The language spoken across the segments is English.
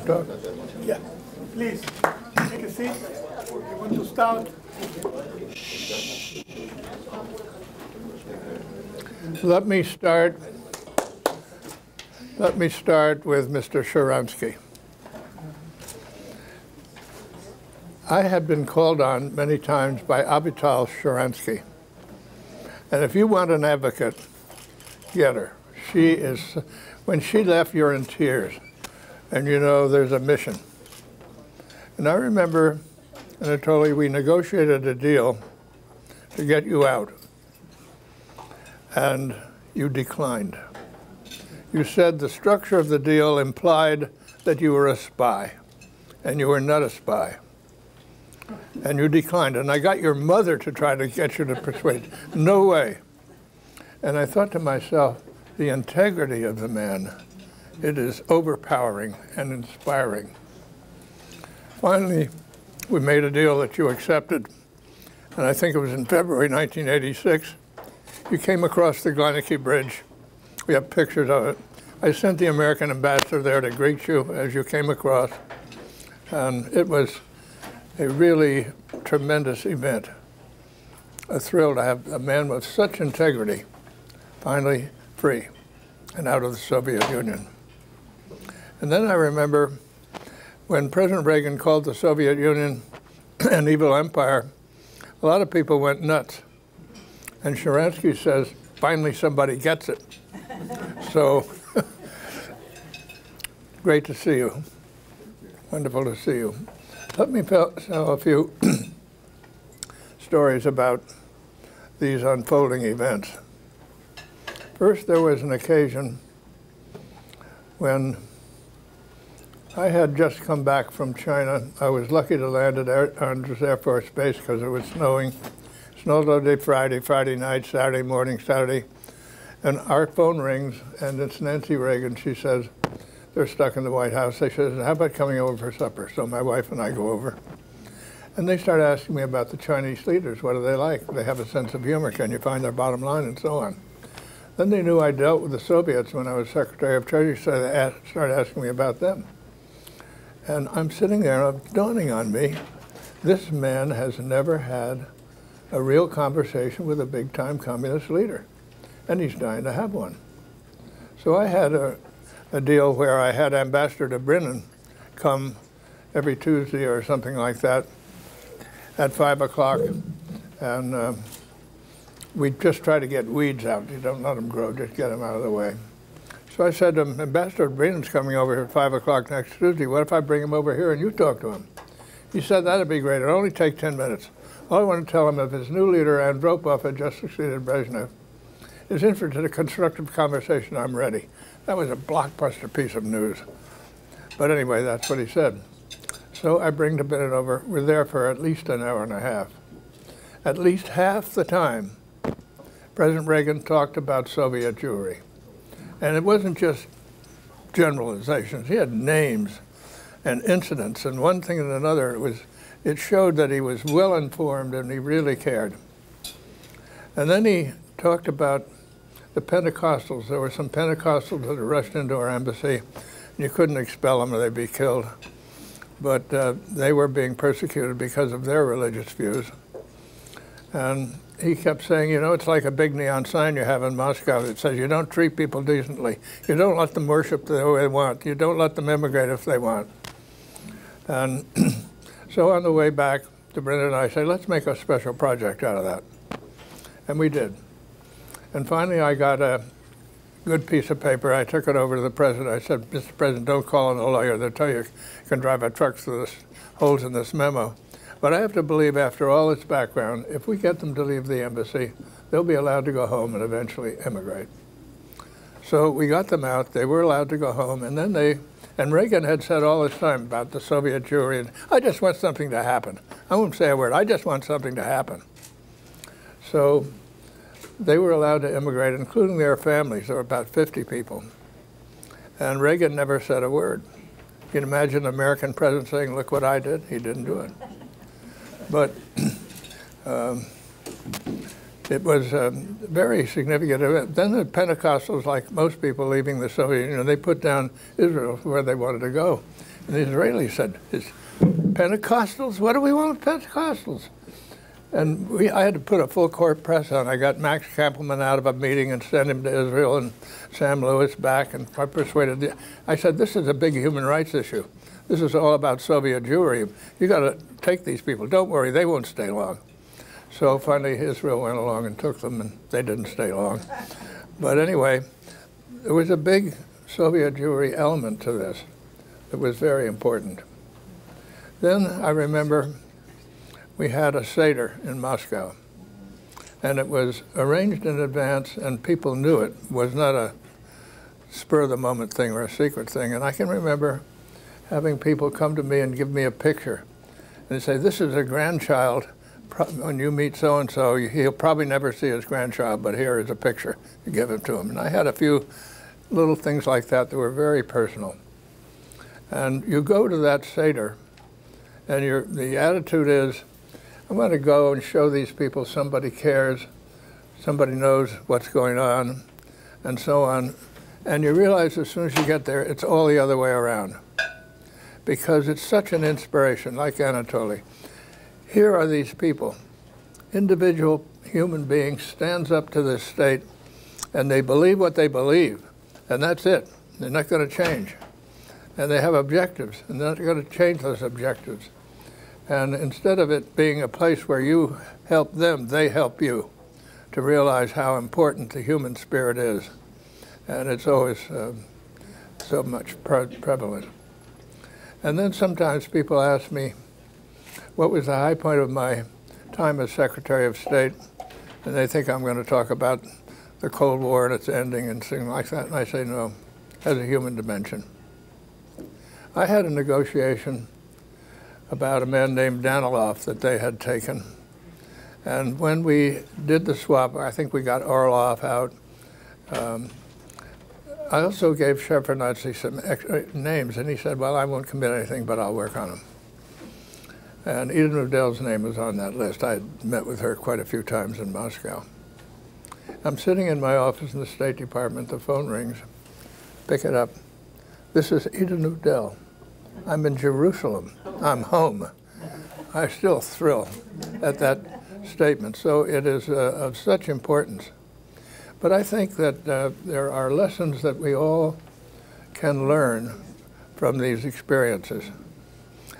talk? Yeah. Please, take a seat. We want to start. Let me start with Mr. Sharansky. I have been called on many times by Avital Sharansky. And if you want an advocate, get her. She is, when she left, you're in tears. And you know there's a mission. And I remember, Anatoly, we negotiated a deal to get you out. And you declined. You said the structure of the deal implied that you were a spy. And you were not a spy. And you declined. And I got your mother to try to get you to persuade. No way. And I thought to myself, the integrity of the man, it is overpowering and inspiring. Finally, we made a deal that you accepted. And I think it was in February 1986. You came across the Glenicke Bridge. We have pictures of it. I sent the American ambassador there to greet you as you came across. And it was a really tremendous event. A thrill to have a man with such integrity finally free and out of the Soviet Union. And then I remember when President Reagan called the Soviet Union an evil empire, a lot of people went nuts. And Sharansky says, finally somebody gets it. So, great to see you. Wonderful to see you. Let me tell a few stories about these unfolding events. First, there was an occasion when I had just come back from China. I was lucky to land at Andrews Air Force Base because it was snowing. Snowed all day Friday night, Saturday morning, Saturday. And our phone rings, and it's Nancy Reagan. She says, they're stuck in the White House. They said, how about coming over for supper? So my wife and I go over. And they start asking me about the Chinese leaders. What are they like? They have a sense of humor. Can you find their bottom line? And so on. Then they knew I dealt with the Soviets when I was Secretary of Treasury, so they started asking me about them. And I'm sitting there, and it's dawning on me, this man has never had a real conversation with a big-time communist leader. And he's dying to have one. So I had a deal where I had Ambassador Brennan come every Tuesday or something like that at 5 o'clock, and we just try to get weeds out. You don't let them grow, just get them out of the way. So I said to him, Ambassador Brennan's coming over here at 5 o'clock next Tuesday. What if I bring him over here and you talk to him? He said, that'd be great. It'll only take 10 minutes. All I want to tell him, if his new leader, Andropov, had just succeeded Brezhnev, is interested in a constructive conversation, I'm ready. That was a blockbuster piece of news. But anyway, that's what he said. So I bring Bennett over. We're there for at least an hour and a half. At least half the time, President Reagan talked about Soviet Jewry. And it wasn't just generalizations. He had names and incidents, and one thing and another. It showed that he was well informed and he really cared. And then he talked about the Pentecostals. There were some Pentecostals that had rushed into our embassy, and you couldn't expel them or they'd be killed. But they were being persecuted because of their religious views. And he kept saying, you know, it's like a big neon sign you have in Moscow that says you don't treat people decently. You don't let them worship the way they want. You don't let them immigrate if they want. And so on the way back, Brennan and I said, let's make a special project out of that. And we did. And finally, I got a good piece of paper. I took it over to the president. I said, Mr. President, don't call in a lawyer. They'll tell you can drive a truck through the holes in this memo. But I have to believe, after all its background, if we get them to leave the embassy, they'll be allowed to go home and eventually immigrate. So we got them out. They were allowed to go home. And then and Reagan had said all this time about the Soviet Jewry, and I just want something to happen. I won't say a word. I just want something to happen. So they were allowed to immigrate, including their families. There were about 50 people. And Reagan never said a word. You can imagine an American president saying, look what I did. He didn't do it. But it was a very significant event. Then the Pentecostals, like most people leaving the Soviet Union, they put down Israel where they wanted to go. And the Israelis said, Pentecostals? What do we want with Pentecostals? And I had to put a full court press on. I got Max Kampelman out of a meeting and sent him to Israel, and Sam Lewis back, and I persuaded. I said, this is a big human rights issue. This is all about Soviet Jewry. You got to take these people. Don't worry, they won't stay long. So finally, Israel went along and took them, and they didn't stay long. But anyway, there was a big Soviet Jewry element to this that was very important. Then I remember we had a Seder in Moscow, and it was arranged in advance, and people knew it was not a spur-of-the-moment thing or a secret thing. And I can remember having people come to me and give me a picture, and they say, this is a grandchild. When you meet so-and-so, he'll probably never see his grandchild, but here is a picture. You give it to him. And I had a few little things like that that were very personal. And you go to that Seder, and the attitude is, I want to go and show these people somebody cares, somebody knows what's going on, and so on. And you realize as soon as you get there, it's all the other way around, because it's such an inspiration, like Anatoly. Here are these people, individual human beings, stands up to this state, and they believe what they believe, and that's it. They're not going to change. And they have objectives, and they're not going to change those objectives. And instead of it being a place where you help them, they help you to realize how important the human spirit is. And it's always so much prevalent. And then sometimes people ask me, what was the high point of my time as Secretary of State? And they think I'm going to talk about the Cold War and its ending and things like that. And I say, no, it has a human dimension. I had a negotiation about a man named Danilov that they had taken. And when we did the swap, I think we got Orlov out. I also gave Shevardnadze some extra names, and he said, well, I won't commit anything, but I'll work on them. And Eden Udel's name was on that list. I had met with her quite a few times in Moscow. I'm sitting in my office in the State Department, the phone rings, pick it up. This is Eden Udel. I'm in Jerusalem. I'm home. I still thrill at that statement. So it is of such importance. But I think that there are lessons that we all can learn from these experiences.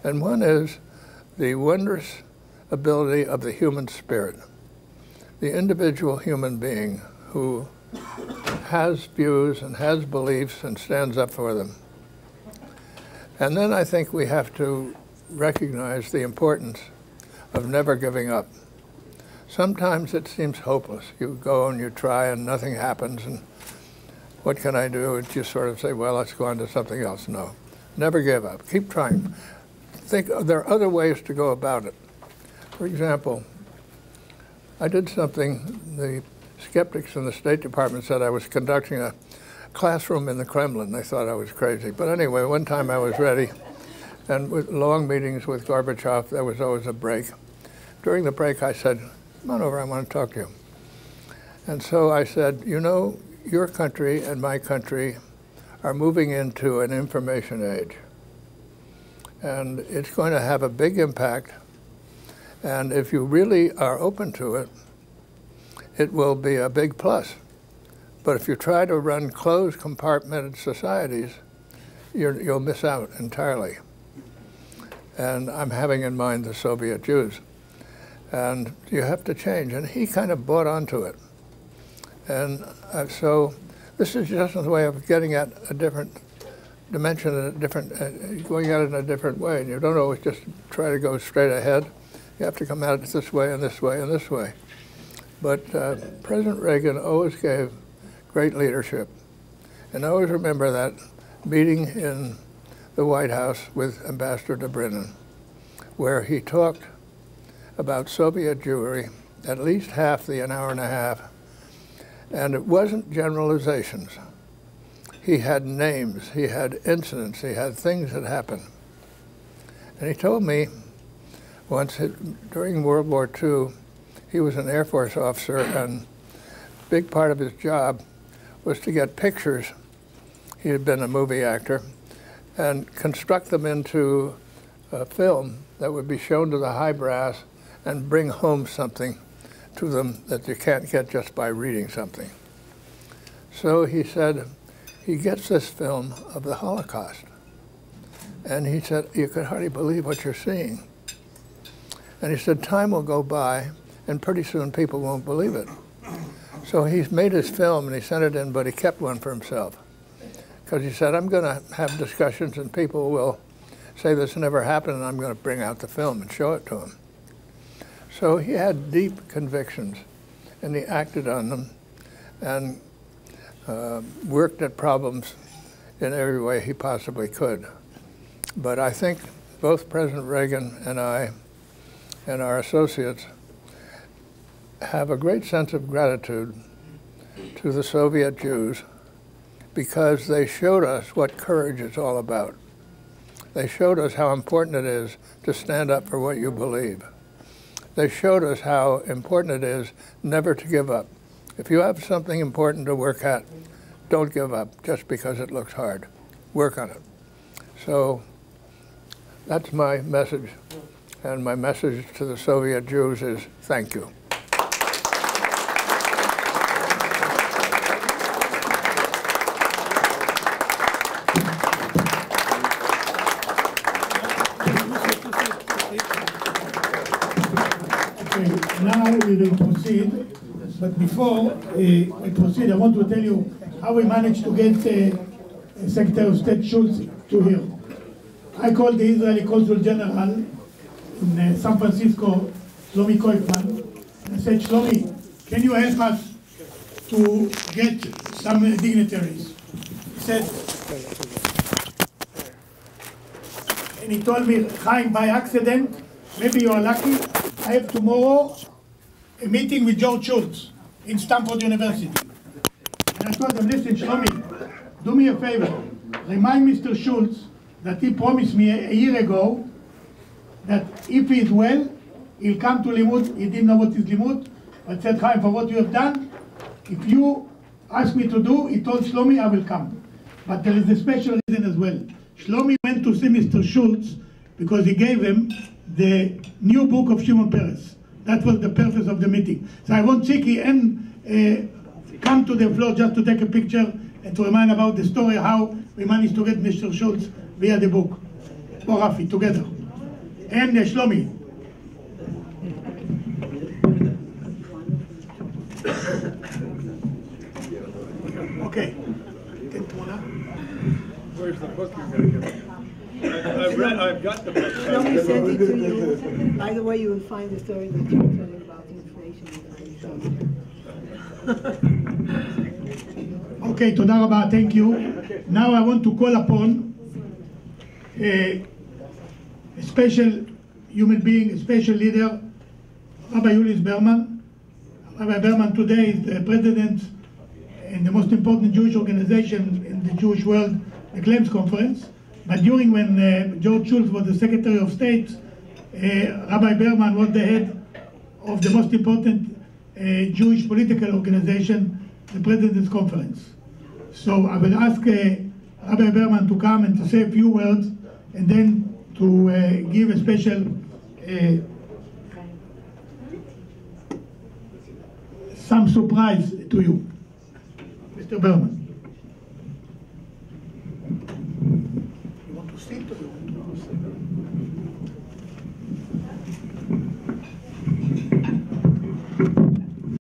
And one is the wondrous ability of the human spirit, the individual human being who has views and has beliefs and stands up for them. And then I think we have to recognize the importance of never giving up. Sometimes it seems hopeless. You go and you try and nothing happens, and what can I do? And you sort of say, well, let's go on to something else. No, never give up. Keep trying. Think there are other ways to go about it. For example, I did something, the skeptics in the State Department said I was conducting a classroom in the Kremlin. They thought I was crazy. But anyway, one time I was ready, and with long meetings with Gorbachev, there was always a break. During the break, I said, come on over, I want to talk to you. And so I said, you know, your country and my country are moving into an information age. And it's going to have a big impact. And if you really are open to it, it will be a big plus. But if you try to run closed, compartmented societies, you'll miss out entirely. And I'm having in mind the Soviet Jews. And you have to change. And he kind of bought onto it. And so this is just a way of getting at a different dimension, going at it in a different way. And you don't always just try to go straight ahead. You have to come at it this way and this way and this way. But President Reagan always gave great leadership. And I always remember that meeting in the White House with Ambassador Dobrynin, where he talked about Soviet Jewry, at least half an hour and a half. And it wasn't generalizations. He had names, he had incidents, he had things that happened. And he told me once, during World War II, he was an Air Force officer, and a big part of his job was to get pictures. He had been a movie actor, and construct them into a film that would be shown to the high brass and bring home something to them that you can't get just by reading something. So he said, he gets this film of the Holocaust. And he said, you could hardly believe what you're seeing. And he said, time will go by, and pretty soon people won't believe it. So he's made his film, and he sent it in, but he kept one for himself. Because he said, I'm going to have discussions, and people will say this never happened, and I'm going to bring out the film and show it to them. So he had deep convictions, and he acted on them, and worked at problems in every way he possibly could. But I think both President Reagan and I and our associates have a great sense of gratitude to the Soviet Jews because they showed us what courage is all about. They showed us how important it is to stand up for what you believe. They showed us how important it is never to give up. If you have something important to work at, don't give up just because it looks hard. Work on it. So that's my message. And my message to the Soviet Jews is thank you. Now we will proceed, but before we proceed, I want to tell you how we managed to get Secretary of State Shultz to here. I called the Israeli Consul General in San Francisco, Shlomi Koifman, and I said, Shlomi, can you help us to get some dignitaries? He said, and he told me, Chaim, by accident, maybe you are lucky, I have tomorrow a meeting with George Shultz in Stanford University. And I told him, listen, Shlomi, do me a favor. Remind Mr. Shultz that he promised me a year ago that if he is well, he'll come to Limmud. He didn't know what is Limmud, but said, Chaim, for what you have done, if you ask me to do, he told Shlomi, I will come. But there is a special reason as well. Shlomi went to see Mr. Shultz because he gave him the new book of Shimon Peres. That was the purpose of the meeting. So I want Chiki and come to the floor just to take a picture and to remind about the story, how we managed to get Mr. Shultz via the book. Or Rafi, together. And Shlomi. Okay. Where's the book you're going to give me? I've got the book. Shlomi sent it to you. By the way, you will find the story that you were telling about the inflation. Okay, Toda Rabba, thank you. Now I want to call upon a special human being, a special leader, Rabbi Julius Berman. Rabbi Berman today is the president in the most important Jewish organization in the Jewish world, the Claims Conference. But during when George Shultz was the Secretary of State, Rabbi Berman was the head of the most important Jewish political organization, the President's Conference. So I will ask Rabbi Berman to come and to say a few words, and then to give a special some surprise to you. Mr. Berman. You want to sit or you want to sit?